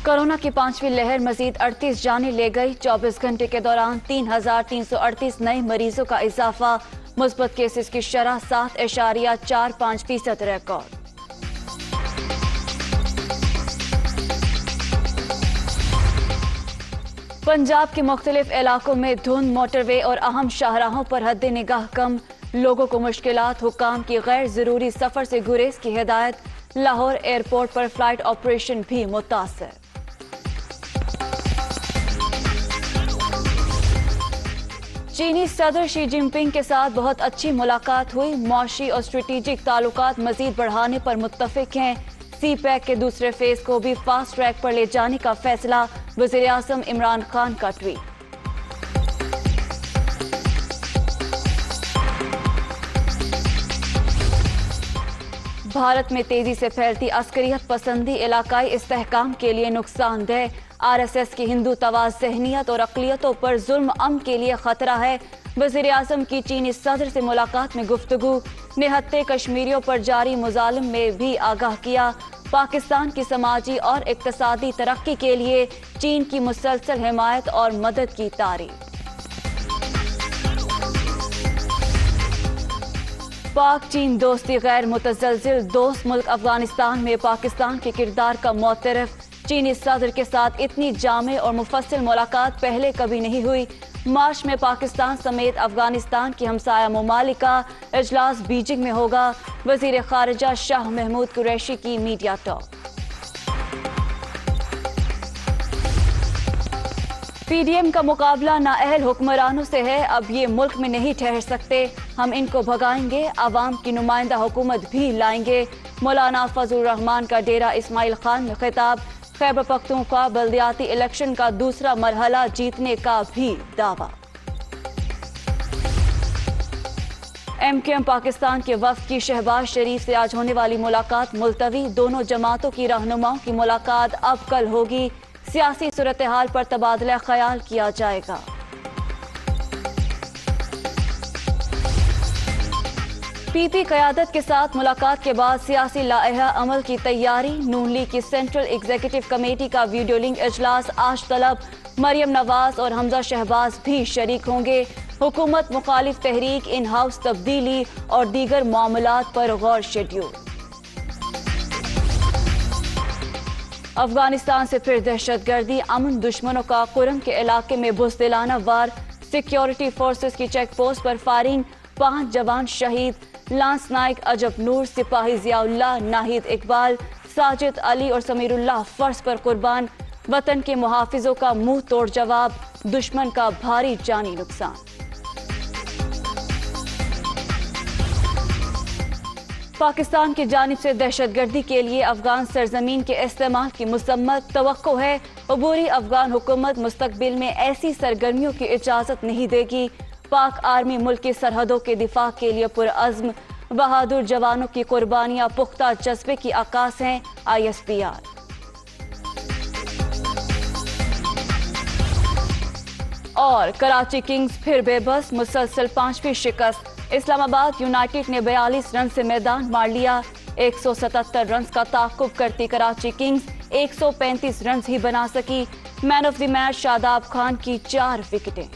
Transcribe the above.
Corona की 5वीं लहर मजीद 38 जानें ले गई। 24 घंटे के दौरान 3,338 नए मरीजों का इजाफा। मुस्बत केसेस की शरह 7.45% रिकॉर्ड। पंजाब के मुख्तलिफ इलाकों में धुंध, मोटरवे और अहम शाहराहों पर हद निगाह कम। लोगों को मुश्किलात, हुक्काम की गैर जरूरी सफर से गुरेज की हिदायत। लाहौर एयरपोर्ट पर फ्लाइट ऑपरेशन भी मुतासर। चीनी सदर शी जिनपिंग के साथ बहुत अच्छी मुलाकात हुई। मौशी और स्ट्रेटेजिक ताल्लुकात मजीद बढ़ाने पर मुत्तफिक हैं। सी पैक के दूसरे फेज को भी फास्ट ट्रैक पर ले जाने का फैसला। वज़ीर आज़म इमरान खान का ट्वीट। भारत में तेजी से फैलती अस्करियत पसंदी इलाकाई इस्तेहकाम के लिए नुकसानदेह। आरएसएस की हिंदू तवाज़ ज़हनियत और अक़लियतों पर जुल्म अमन के लिए खतरा है। वज़ीर आज़म की चीनी सदर से मुलाकात में गुफ्तगू। निहत्ते कश्मीरियों पर जारी मुज़ालिम में भी आगाह किया। पाकिस्तान की समाजी और इक़्तिसादी तरक्की के लिए चीन की मुसलसल हिमायत और मदद की तारीफ। पाक चीन दोस्ती गैर मुतज़लज़िल। दोस्त मुल्क अफगानिस्तान में पाकिस्तान के किरदार का मोतरफ। चीनी सदर के साथ इतनी जामे और मुफस्सिल मुलाकात पहले कभी नहीं हुई। मार्च में पाकिस्तान समेत अफगानिस्तान की हमसाया ममालिक का इजलास बीजिंग में होगा। वज़ीर ख़ारिजा शाह महमूद कुरैशी की मीडिया टॉक। पीडीएम का मुकाबला नाअहल हुक्मरानों से है। अब ये मुल्क में नहीं ठहर सकते। हम इनको भगाएंगे, आवाम की नुमाइंदा हुकूमत भी लाएंगे। मौलाना फजल रहमान का डेरा इस्माइल खान में खिताब। खैबर पख्तूनख्वा बल्दियाती इलेक्शन का दूसरा मरहला जीतने का भी दावा। एमकेएम पाकिस्तान के वफ्द की शहबाज शरीफ से आज होने वाली मुलाकात मुलतवी। दोनों जमातों की रहनुमाओं की मुलाकात अब कल होगी। सियासी सूरत हाल पर तबादला ख्याल किया जाएगा। पीपी क़यादत के साथ मुलाकात के बाद सियासी लाइहा अमल की तैयारी। नून लीग की सेंट्रल एग्जीक्यूटिव कमेटी का वीडियो लिंक इजलास आज तलब। मरियम नवाज और हमजा शहबाज भी शरीक होंगे। हुकूमत मुखालिफ तहरीक, इन हाउस तब्दीली और दीगर मामलात पर गौर शेड्यूल। अफगानिस्तान से फिर दहशतगर्दी, अमन दुश्मनों का कुरम के इलाके में बुज़दिलाना वार। सिक्योरिटी फोर्सेस की चेक पोस्ट पर फायरिंग, 5 जवान शहीद। लांस नाइक अजब नूर, सिपाही जियाउल्लाह, नाहिद इकबाल, साजिद अली और समीरुल्लाह फर्ज पर कुर्बान। वतन के मुहाफिजों का मुंह तोड़ जवाब, दुश्मन का भारी जानी नुकसान। पाकिस्तान की जानिब से दहशतगर्दी के लिए अफगान सरजमीन के इस्तेमाल की मुसम्मत तवक्को है। अबूरी अफगान हुकूमत मुस्तकबिल में ऐसी सरगर्मियों की इजाजत नहीं देगी। पाक आर्मी मुल्क की सरहदों के दिफा के लिए पुरअज़्म। बहादुर जवानों की कुर्बानियां पुख्ता जज्बे की आकाश हैं। ISPR। और कराची किंग्स फिर बेबस, मुसलसल 5वीं शिकस्त। इस्लामाबाद यूनाइटेड ने 42 रन से मैदान मार लिया। 177 रन का ताक़ुब करती कराची किंग्स 135 रन ही बना सकी। Man of the match Shadab Khan की 4 विकेटें।